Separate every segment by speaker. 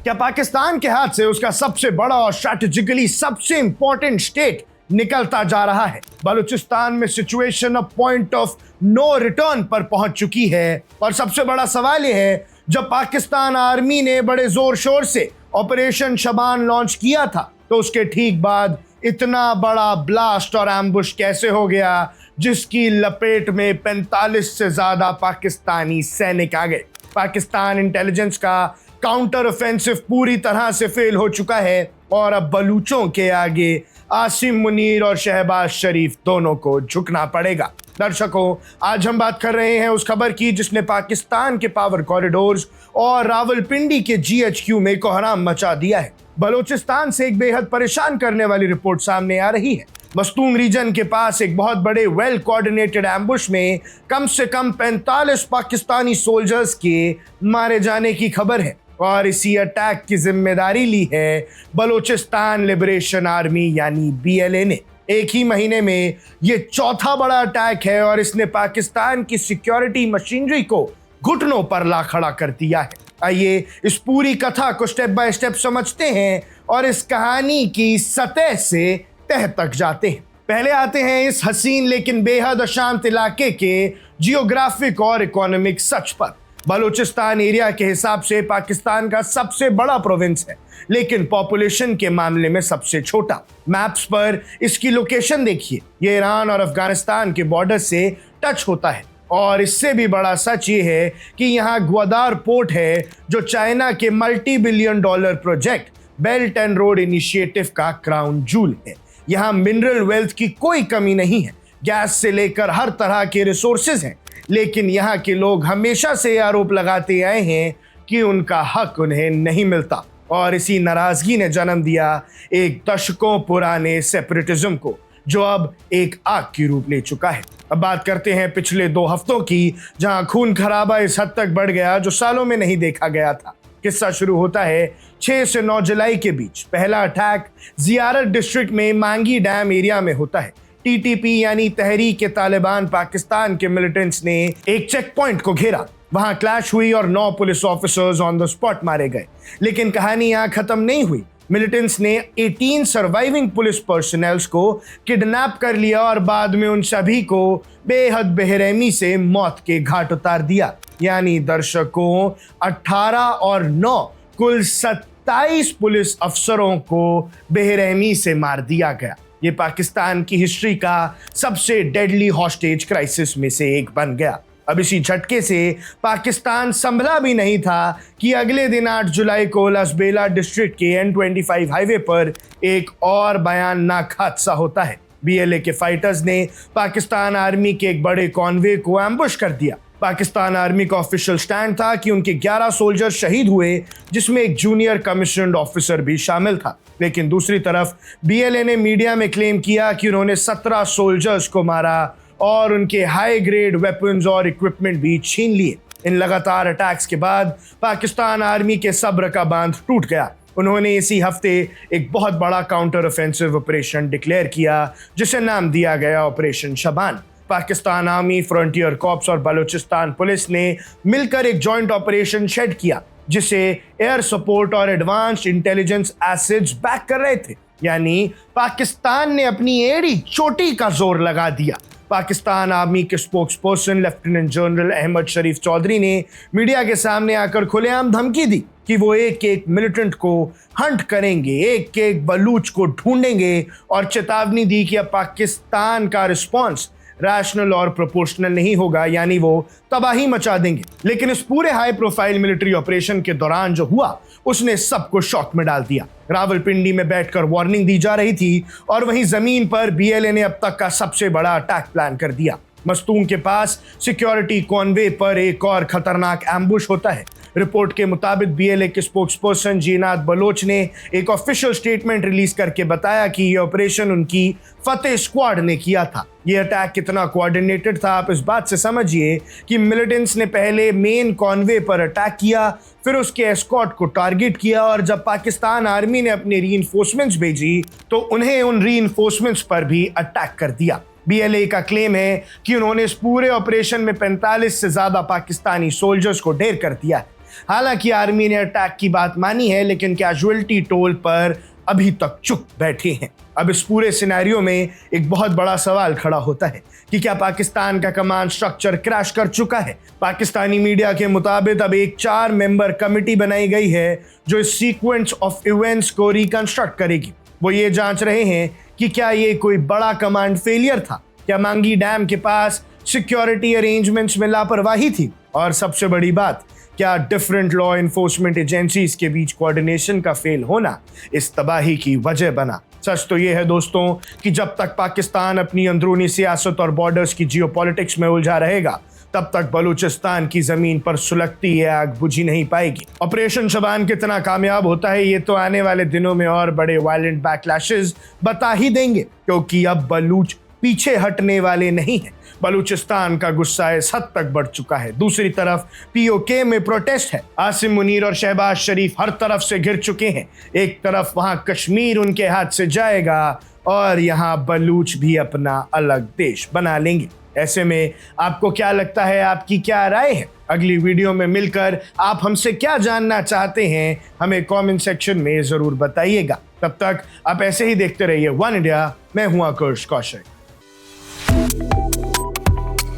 Speaker 1: क्या पाकिस्तान के हाथ से उसका सबसे बड़ा और स्ट्रैटेजिकली सबसे इंपॉर्टेंट स्टेट निकलता जा रहा है? बलूचिस्तान में सिचुएशन अब पॉइंट ऑफ नो रिटर्न पर पहुंच चुकी है और सबसे बड़ा सवाल यह है, जब पाकिस्तान आर्मी ने बड़े जोर शोर से ऑपरेशन शबान लॉन्च किया था तो उसके ठीक बाद इतना बड़ा ब्लास्ट और एम्बुश कैसे हो गया जिसकी लपेट में 45 से ज्यादा पाकिस्तानी सैनिक आ गए। पाकिस्तान इंटेलिजेंस का काउंटर ऑफेंसिव पूरी तरह से फेल हो चुका है और अब बलूचों के आगे आसिम मुनीर और शहबाज शरीफ दोनों को झुकना पड़ेगा। दर्शकों, आज हम बात कर रहे हैं उस खबर की जिसने पाकिस्तान के पावर कॉरिडोर्स और रावलपिंडी के जीएचक्यू में कोहराम मचा दिया है। बलूचिस्तान से एक बेहद परेशान करने वाली रिपोर्ट सामने आ रही है। मस्तूम रीजन के पास एक बहुत बड़े वेल कोऑर्डिनेटेड एम्बुश में कम से कम 45 पाकिस्तानी सोल्जर्स के मारे जाने की खबर है और इसी अटैक की जिम्मेदारी ली है बलूचिस्तान लिबरेशन आर्मी यानी बीएलए ने। एक ही महीने में ये चौथा बड़ा अटैक है और इसने पाकिस्तान की सिक्योरिटी मशीनरी को घुटनों पर ला खड़ा कर दिया है। आइए इस पूरी कथा को स्टेप बाय स्टेप समझते हैं और इस कहानी की सतह से तह तक जाते हैं। पहले आते हैं इस हसीन लेकिन बेहद अशांत इलाके के जियोग्राफिक और इकोनॉमिक सच पर। बलूचिस्तान एरिया के हिसाब से पाकिस्तान का सबसे बड़ा प्रोविंस है लेकिन पॉपुलेशन के मामले में सबसे छोटा। मैप्स पर इसकी लोकेशन देखिए, ये ईरान और अफगानिस्तान के बॉर्डर से टच होता है और इससे भी बड़ा सच ये है कि यहाँ ग्वादार पोर्ट है जो चाइना के multi billion dollar project belt and road initiative का क्राउन जूल है। यहाँ मिनरल वेल्थ की कोई कमी नहीं है, गैस से लेकर हर तरह के रिसोर्सेज हैं, लेकिन यहाँ के लोग हमेशा से आरोप लगाते आए हैं कि उनका हक उन्हें नहीं मिलता और इसी नाराजगी ने जन्म दिया एक दशकों पुराने सेपरेटिज्म को जो अब एक आग की रूप ले चुका है। अब बात करते हैं पिछले 2 हफ्तों की, जहां खून खराबा इस हद तक बढ़ गया जो सालों में नहीं देखा गया था। किस्सा शुरू होता है 6 से 9 जुलाई के बीच। पहला अटैक जियारत डिस्ट्रिक्ट में मांगी डैम एरिया में होता है। टीटीपी यानी तहरीक तालिबान पाकिस्तान के मिलिटेंट्स ने एक चेक पॉइंट को घेरा, वहां क्लैश हुई और 9 police officers on the spot मारे गए। लेकिन कहानी यहां खत्म नहीं हुई। मिलिटेंट्स ने 18 सर्वाइविंग पुलिस पर्सनल्स को किडनैप कर लिया और बाद में उन सभी को बेहद बेरहमी से मौत के घाट उतार दिया। यानी दर्शकों, 18 और 9 कुल 27 पुलिस अफसरों को बेरहमी से मार दिया गया। ये पाकिस्तान की हिस्ट्री का सबसे डेडली हॉस्टेज क्राइसिस में से एक बन गया। अब इसी झटके से पाकिस्तान संभला भी नहीं था कि अगले दिन 8 जुलाई को लसबेला डिस्ट्रिक्ट के N25 हाईवे पर एक और भयानक हादसा होता है। बीएलए के फाइटर्स ने पाकिस्तान आर्मी के एक बड़े कॉन्वे को एम्बुश कर दिया। पाकिस्तान आर्मी का ऑफिशियल स्टैंड था कि उनके 11 सोल्जर शहीद हुए जिसमें एक जूनियर कमिश्नर्ड ऑफिसर भी शामिल था। लेकिन दूसरी तरफ बीएलए ने मीडिया में क्लेम किया कि उन्होंने 17 सोल्जर्स को मारा और उनके हाई ग्रेड वेपन्स और इक्विपमेंट भी छीन लिए। इन लगातार अटैक्स के बाद पाकिस्तान आर्मी के सब्र का बांध टूट गया। उन्होंने इसी हफ्ते एक बहुत बड़ा काउंटर ऑफेंसिव ऑपरेशन डिक्लेयर किया जिसे नाम दिया गया operation Shaban. Pakistan army, frontier corps और बलूचिस्तान पुलिस ने मिलकर एक जॉइंट ऑपरेशन शेड किया जिसे एयर सपोर्ट और एडवांस्ड इंटेलिजेंस एसिड्स बैक कर रहे थे। यानी पाकिस्तान ने अपनी एड़ी चोटी का जोर लगा दिया। पाकिस्तान आर्मी के spokesperson lieutenant general Ahmad Sharif Chaudhry ने मीडिया के सामने आकर खुलेआम धमकी दी कि वो एक एक मिलिटेंट को हंट करेंगे, एक एक बलूच को ढूंढेंगे और चेतावनी दी कि अब पाकिस्तान का रिस्पॉन्स रैशनल और प्रोपोर्शनल नहीं होगा, यानी वो तबाही मचा देंगे। लेकिन इस पूरे हाई प्रोफाइल मिलिट्री ऑपरेशन के दौरान जो हुआ उसने सबको शॉक में डाल दिया। रावलपिंडी में बैठकर वार्निंग दी जा रही थी और वहीं जमीन पर बीएलए ने अब तक का सबसे बड़ा अटैक प्लान कर दिया। मस्तूम के पास सिक्योरिटी कॉन्वे पर एक और खतरनाक एम्बुश होता है। रिपोर्ट के मुताबिक बीएलए के स्पोक्सपर्सन जीनात बलोच ने एक ऑफिशियल स्टेटमेंट रिलीज करके बताया कि यह ऑपरेशन उनकी फतेह स्क्वाड ने किया था। यह अटैक कितना कोऑर्डिनेटेड था आप इस बात से समझिए कि मिलिटेंट्स ने पहले मेन कॉन्वे पर अटैक किया, फिर उसके एस्कॉर्ट को टारगेट किया और जब पाकिस्तान आर्मी ने अपने रीइंफोर्समेंट्स भेजी तो उन्हें उन रीइंफोर्समेंट्स पर भी अटैक कर दिया। बीएलए का क्लेम है कि उन्होंने इस पूरे ऑपरेशन में 45 से ज्यादा पाकिस्तानी सोल्जर्स को ढेर कर दिया है। हालांकि आर्मी ने अटैक की बात मानी है, लेकिन कैजुअलिटी टोल पर अभी तक चुप बैठे हैं। अब इस पूरे सिनेरियो में एक बहुत बड़ा सवाल खड़ा होता है कि क्या पाकिस्तान का कमांड स्ट्रक्चर क्रैश कर चुका है। पाकिस्तानी मीडिया के मुताबिक अब एक 4 मेंबर कमेटी बनाई गई है जो इस सीक्वेंस ऑफ इवेंट्स को रिकंस्ट्रक्ट करेगी। वो ये जांच रहे हैं कि क्या ये कोई बड़ा कमांड फेलियर था, क्या मांगी डैम के पास सिक्योरिटी अरेंजमेंट्स में लापरवाही थी, और सबसे बड़ी बात, क्या डिफरेंट लॉ एनफोर्समेंट एजेंसीज के बीच कोऑर्डिनेशन का फेल होना इस तबाही की वजह बना। सच तो यह है दोस्तों कि जब तक पाकिस्तान अपनी अंदरूनी सियासत और बॉर्डर्स की जियोपॉलिटिक्स में उलझा रहेगा, तब तक बलूचिस्तान की जमीन पर सुलगती है आग बुझी नहीं पाएगी। ऑपरेशन शबान कितना कामयाब होता है ये तो आने वाले दिनों में और बड़े वायलेंट बैकलैशेस बता ही देंगे, क्योंकि अब बलूच पीछे हटने वाले नहीं हैं। बलूचिस्तान का गुस्सा इस हद तक बढ़ चुका है। दूसरी तरफ पीओके में प्रोटेस्ट है। आसिम मुनीर और शहबाज शरीफ हर तरफ से घिर चुके हैं। एक तरफ वहां कश्मीर उनके हाथ से जाएगा और यहाँ बलूच भी अपना अलग देश बना लेंगे। ऐसे में आपको क्या लगता है, आपकी क्या राय है? अगली वीडियो में मिलकर आप हमसे क्या जानना चाहते हैं हमें कमेंट सेक्शन में जरूर बताइएगा। तब तक आप ऐसे ही देखते रहिए वन इंडिया। मैं हूं आकर्ष Kaushik.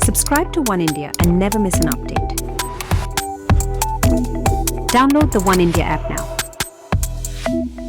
Speaker 2: Subscribe to One India and never miss an update. Download the One India app now.